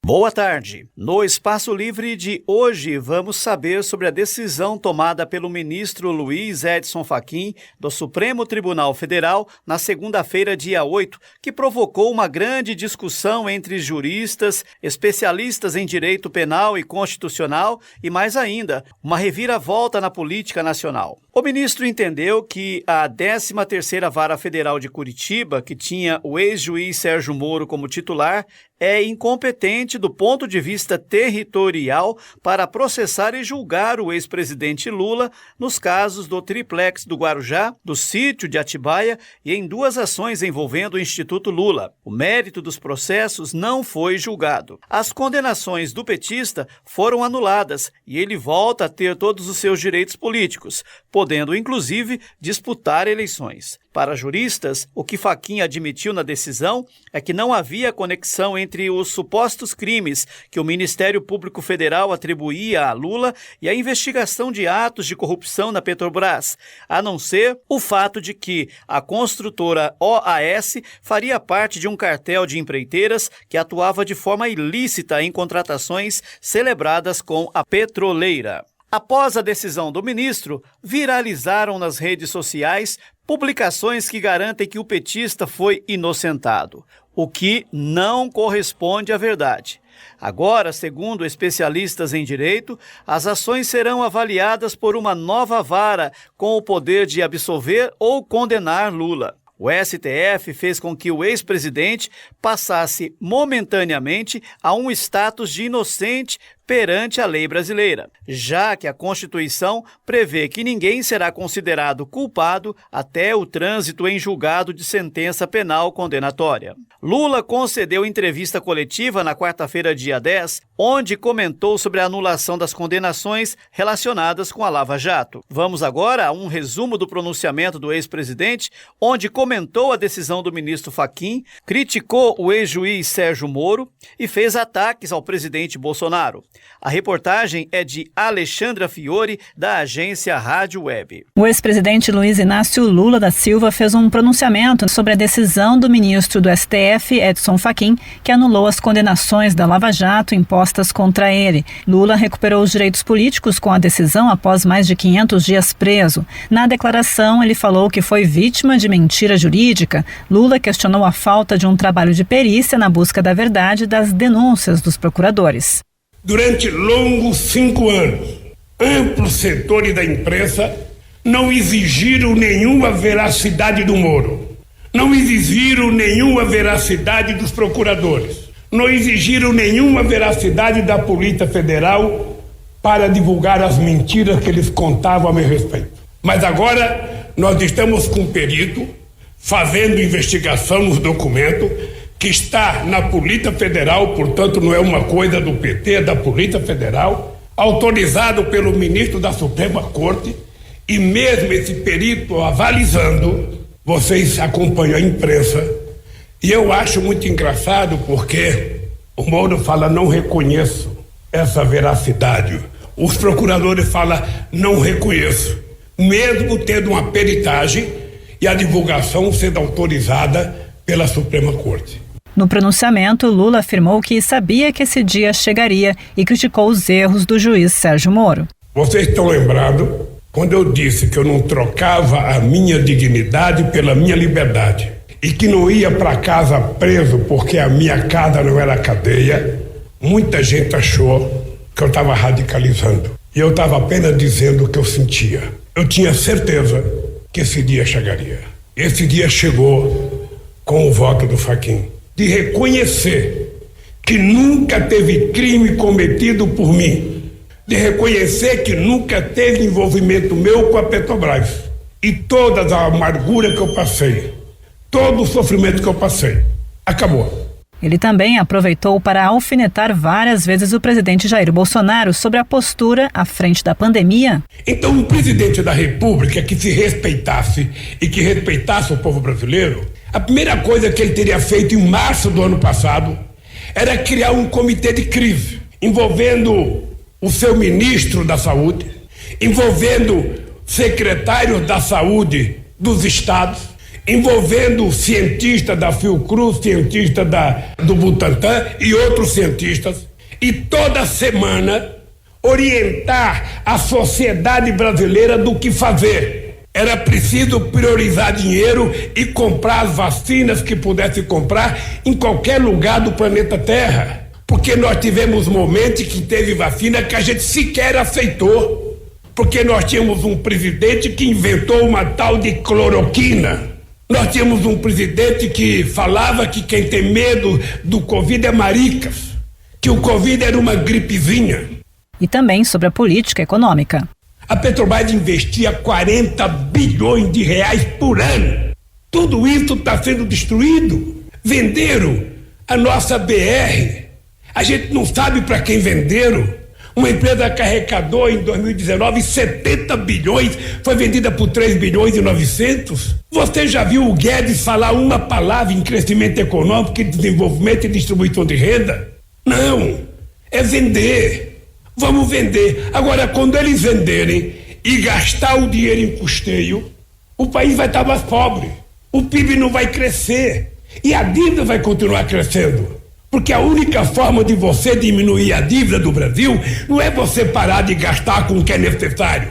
Boa tarde. No Espaço Livre de hoje, vamos saber sobre a decisão tomada pelo ministro Luiz Edson Fachin do Supremo Tribunal Federal na segunda-feira, dia 8, que provocou uma grande discussão entre juristas, especialistas em direito penal e constitucional e, mais ainda, uma reviravolta na política nacional. O ministro entendeu que a 13ª Vara Federal de Curitiba, que tinha o ex-juiz Sérgio Moro como titular, é incompetente do ponto de vista territorial para processar e julgar o ex-presidente Lula nos casos do triplex do Guarujá, do sítio de Atibaia e em 2 ações envolvendo o Instituto Lula. O mérito dos processos não foi julgado. As condenações do petista foram anuladas e ele volta a ter todos os seus direitos políticos, podendo inclusive disputar eleições. Para juristas, o que Fachin admitiu na decisão é que não havia conexão entre os supostos crimes que o Ministério Público Federal atribuía a Lula e a investigação de atos de corrupção na Petrobras, a não ser o fato de que a construtora OAS faria parte de um cartel de empreiteiras que atuava de forma ilícita em contratações celebradas com a petroleira. Após a decisão do ministro, viralizaram nas redes sociais publicações que garantem que o petista foi inocentado, o que não corresponde à verdade. Agora, segundo especialistas em direito, as ações serão avaliadas por uma nova vara com o poder de absolver ou condenar Lula. O STF fez com que o ex-presidente passasse momentaneamente a um status de inocente perante a lei brasileira, já que a Constituição prevê que ninguém será considerado culpado até o trânsito em julgado de sentença penal condenatória. Lula concedeu entrevista coletiva na quarta-feira, dia 10, onde comentou sobre a anulação das condenações relacionadas com a Lava Jato. Vamos agora a um resumo do pronunciamento do ex-presidente, onde comentou a decisão do ministro Fachin, criticou o ex-juiz Sérgio Moro e fez ataques ao presidente Bolsonaro. A reportagem é de Alexandra Fiore, da agência Rádio Web. O ex-presidente Luiz Inácio Lula da Silva fez um pronunciamento sobre a decisão do ministro do STF, Edson Fachin, que anulou as condenações da Lava Jato impostas contra ele. Lula recuperou os direitos políticos com a decisão após mais de 500 dias preso. Na declaração, ele falou que foi vítima de mentira jurídica. Lula questionou a falta de um trabalho de perícia na busca da verdade das denúncias dos procuradores. Durante longos 5 anos, amplos setores da imprensa não exigiram nenhuma veracidade do Moro, não exigiram nenhuma veracidade dos procuradores, não exigiram nenhuma veracidade da Polícia Federal para divulgar as mentiras que eles contavam a meu respeito. Mas agora nós estamos com um perito fazendo investigação nos documentos que está na Polícia Federal, portanto não é uma coisa do PT, é da Polícia Federal, autorizado pelo ministro da Suprema Corte, e mesmo esse perito avalizando, vocês acompanham a imprensa, e eu acho muito engraçado porque o Moro fala, não reconheço essa veracidade, os procuradores falam, não reconheço, mesmo tendo uma peritagem e a divulgação sendo autorizada pela Suprema Corte. No pronunciamento, Lula afirmou que sabia que esse dia chegaria e criticou os erros do juiz Sérgio Moro. Vocês estão lembrados quando eu disse que eu não trocava a minha dignidade pela minha liberdade e que não ia para casa preso porque a minha casa não era cadeia? Muita gente achou que eu estava radicalizando e eu estava apenas dizendo o que eu sentia. Eu tinha certeza que esse dia chegaria. Esse dia chegou com o voto do Fachin, de reconhecer que nunca teve crime cometido por mim, de reconhecer que nunca teve envolvimento meu com a Petrobras. E toda a amargura que eu passei, todo o sofrimento que eu passei, acabou. Ele também aproveitou para alfinetar várias vezes o presidente Jair Bolsonaro sobre a postura à frente da pandemia. Então, um presidente da República que se respeitasse e que respeitasse o povo brasileiro, a primeira coisa que ele teria feito em março do ano passado era criar um comitê de crise, envolvendo o seu ministro da Saúde, envolvendo secretários da Saúde dos estados, envolvendo cientistas da Fiocruz, cientistas do Butantan e outros cientistas, e toda semana orientar a sociedade brasileira do que fazer. Era preciso priorizar dinheiro e comprar as vacinas que pudesse comprar em qualquer lugar do planeta Terra. Porque nós tivemos momentos que teve vacina que a gente sequer aceitou. Porque nós tínhamos um presidente que inventou uma tal de cloroquina. Nós tínhamos um presidente que falava que quem tem medo do Covid é maricas, que o Covid era uma gripezinha. E também sobre a política econômica. A Petrobras investia 40 bilhões de reais por ano. Tudo isso está sendo destruído. Venderam a nossa BR. A gente não sabe para quem venderam. Uma empresa que arrecadou em 2019 70 bilhões, foi vendida por 3 bilhões e 900. Você já viu o Guedes falar uma palavra em crescimento econômico, desenvolvimento e distribuição de renda? Não, é vender. Vamos vender. Agora, quando eles venderem e gastar o dinheiro em custeio, o país vai estar mais pobre. O PIB não vai crescer. E a dívida vai continuar crescendo. Porque a única forma de você diminuir a dívida do Brasil não é você parar de gastar com o que é necessário.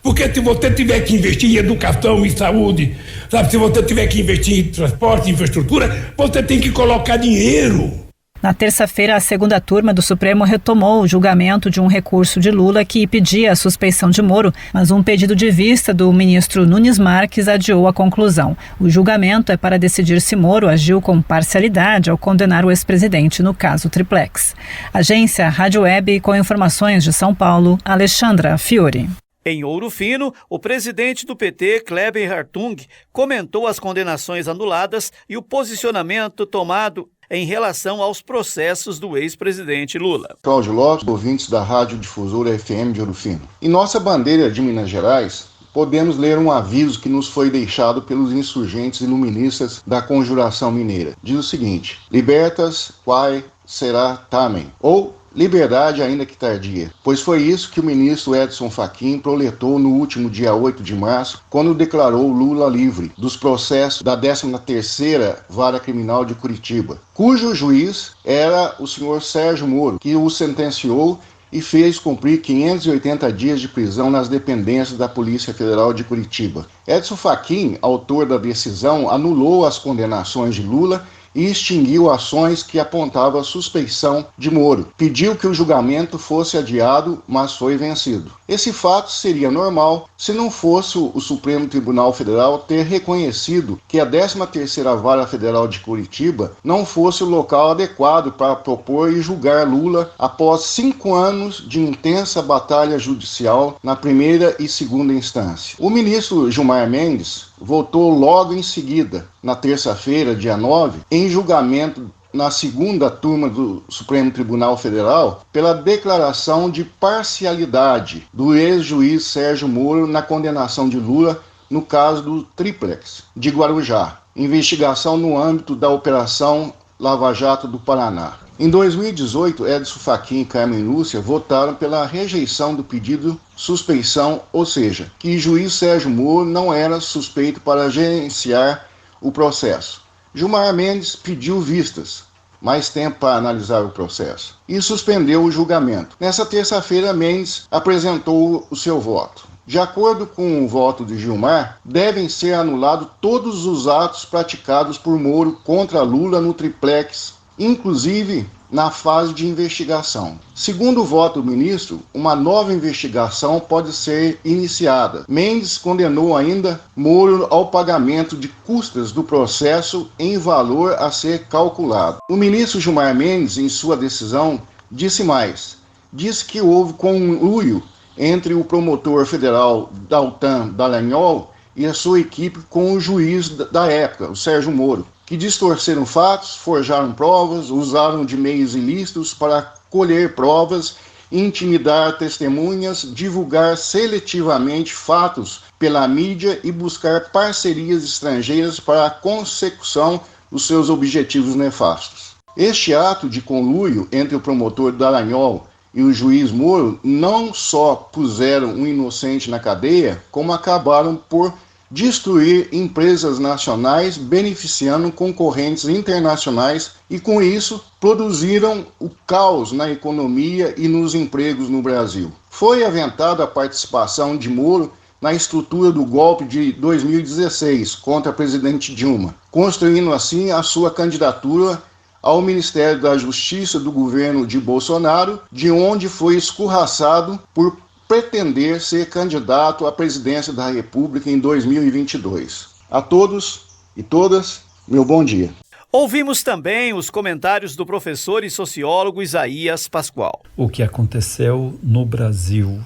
Porque se você tiver que investir em educação, em saúde, sabe, se você tiver que investir em transporte, em infraestrutura, você tem que colocar dinheiro. Na terça-feira, a segunda turma do Supremo retomou o julgamento de um recurso de Lula que pedia a suspeição de Moro, mas um pedido de vista do ministro Nunes Marques adiou a conclusão. O julgamento é para decidir se Moro agiu com parcialidade ao condenar o ex-presidente no caso Triplex. Agência Rádio Web com informações de São Paulo, Alexandra Fiore. Em Ouro Fino, o presidente do PT, Kleber Hartung, comentou as condenações anuladas e o posicionamento tomado em relação aos processos do ex-presidente Lula. Cláudio Lopes, ouvintes da Rádio Difusora FM de Ouro Fino. Em nossa bandeira de Minas Gerais, podemos ler um aviso que nos foi deixado pelos insurgentes iluministas da Conjuração Mineira. Diz o seguinte: libertas quae será tamen, ou liberdade ainda que tardia, pois foi isso que o ministro Edson Fachin proletou no último dia 8 de março, quando declarou Lula livre dos processos da 13ª Vara Criminal de Curitiba, cujo juiz era o senhor Sérgio Moro, que o sentenciou e fez cumprir 580 dias de prisão nas dependências da Polícia Federal de Curitiba. Edson Fachin, autor da decisão, anulou as condenações de Lula e extinguiu ações que apontavam a suspeição de Moro. Pediu que o julgamento fosse adiado, mas foi vencido. Esse fato seria normal se não fosse o Supremo Tribunal Federal ter reconhecido que a 13ª Vara Federal de Curitiba não fosse o local adequado para propor e julgar Lula após 5 anos de intensa batalha judicial na primeira e segunda instância. O ministro Gilmar Mendes votou logo em seguida, na terça-feira, dia 9, em julgamento na segunda turma do Supremo Tribunal Federal pela declaração de parcialidade do ex-juiz Sérgio Moro na condenação de Lula no caso do Triplex de Guarujá, investigação no âmbito da Operação Lava Jato do Paraná. Em 2018, Edson Fachin e Carmen Lúcia votaram pela rejeição do pedido suspeição, ou seja, que o juiz Sérgio Moro não era suspeito para gerenciar o processo. Gilmar Mendes pediu vistas, mais tempo para analisar o processo, e suspendeu o julgamento. Nessa terça-feira, Mendes apresentou o seu voto. De acordo com o voto de Gilmar, devem ser anulados todos os atos praticados por Moro contra Lula no Triplex, inclusive na fase de investigação. Segundo o voto do ministro, uma nova investigação pode ser iniciada. Mendes condenou ainda Moro ao pagamento de custas do processo em valor a ser calculado. O ministro Gilmar Mendes, em sua decisão, disse mais. Disse que houve conluio entre o promotor federal Daltan Dallagnol e a sua equipe com o juiz da época, o Sérgio Moro, que distorceram fatos, forjaram provas, usaram de meios ilícitos para colher provas, intimidar testemunhas, divulgar seletivamente fatos pela mídia e buscar parcerias estrangeiras para a consecução dos seus objetivos nefastos. Este ato de conluio entre o promotor Dallagnol e o juiz Moro não só puseram um inocente na cadeia, como acabaram por destruir empresas nacionais, beneficiando concorrentes internacionais e, com isso, produziram o caos na economia e nos empregos no Brasil. Foi aventada a participação de Moro na estrutura do golpe de 2016 contra a presidente Dilma, construindo assim a sua candidatura ao Ministério da Justiça do governo de Bolsonaro, de onde foi escorraçado por pretender ser candidato à presidência da República em 2022. A todos e todas, meu bom dia. Ouvimos também os comentários do professor e sociólogo Isaías Pascoal. O que aconteceu no Brasil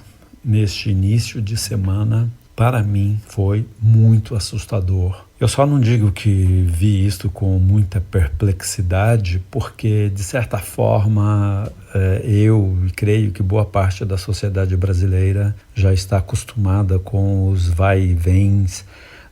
neste início de semana, para mim, foi muito assustador. Eu só não digo que vi isto com muita perplexidade, porque, de certa forma, eu creio que boa parte da sociedade brasileira já está acostumada com os vai e vens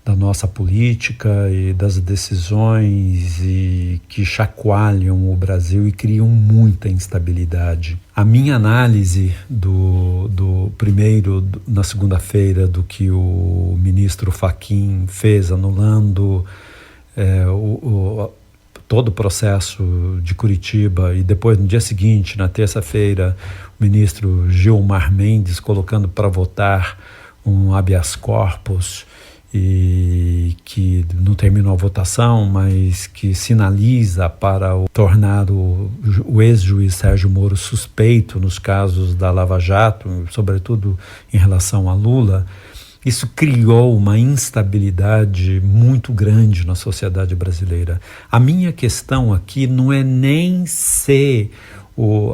da nossa política e das decisões e que chacoalham o Brasil e criam muita instabilidade. A minha análise do primeiro, na segunda-feira, do que o ministro Fachin fez, anulando todo o processo de Curitiba, e depois, no dia seguinte, na terça-feira, o ministro Gilmar Mendes colocando para votar um habeas corpus, e que não terminou a votação, mas que sinaliza para tornar o ex-juiz Sérgio Moro suspeito nos casos da Lava Jato, sobretudo em relação a Lula. Isso criou uma instabilidade muito grande na sociedade brasileira. A minha questão aqui não é nem ser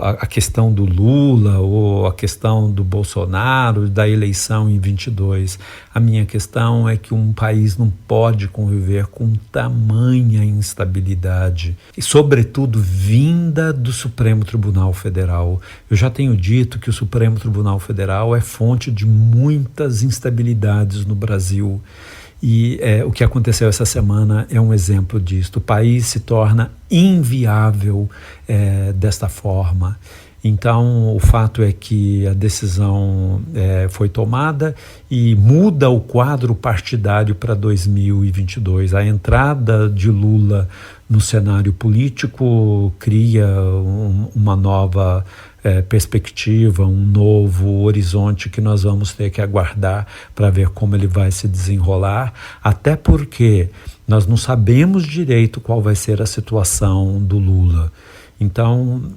a questão do Lula ou a questão do Bolsonaro, da eleição em 22. A minha questão é que um país não pode conviver com tamanha instabilidade, e sobretudo vinda do Supremo Tribunal Federal. Eu já tenho dito que o Supremo Tribunal Federal é fonte de muitas instabilidades no Brasil. E o que aconteceu essa semana é um exemplo disso. O país se torna inviável desta forma. Então, o fato é que a decisão foi tomada e muda o quadro partidário para 2022. A entrada de Lula no cenário político cria uma nova perspectiva, um novo horizonte que nós vamos ter que aguardar para ver como ele vai se desenrolar, até porque nós não sabemos direito qual vai ser a situação do Lula. Então,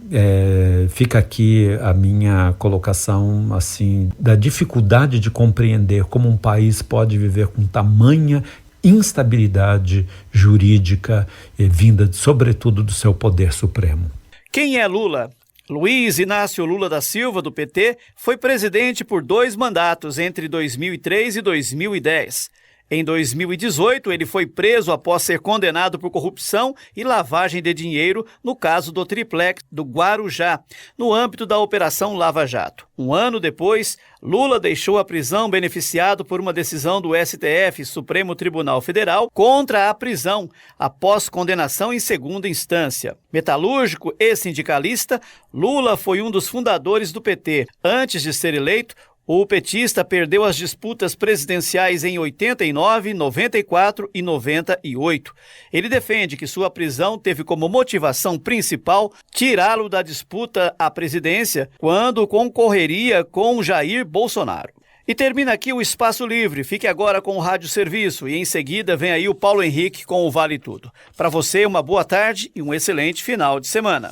fica aqui a minha colocação assim, da dificuldade de compreender como um país pode viver com tamanha instabilidade jurídica vinda, sobretudo, do seu poder supremo. Quem é Lula? Luiz Inácio Lula da Silva, do PT, foi presidente por 2 mandatos entre 2003 e 2010. Em 2018, ele foi preso após ser condenado por corrupção e lavagem de dinheiro no caso do Triplex do Guarujá, no âmbito da Operação Lava Jato. Um ano depois, Lula deixou a prisão beneficiado por uma decisão do STF, Supremo Tribunal Federal, contra a prisão, após condenação em segunda instância. Metalúrgico e sindicalista, Lula foi um dos fundadores do PT. Antes de ser eleito, o petista perdeu as disputas presidenciais em 89, 94 e 98. Ele defende que sua prisão teve como motivação principal tirá-lo da disputa à presidência quando concorreria com Jair Bolsonaro. E termina aqui o Espaço Livre. Fique agora com o Rádio Serviço e em seguida vem aí o Paulo Henrique com o Vale Tudo. Para você, uma boa tarde e um excelente final de semana.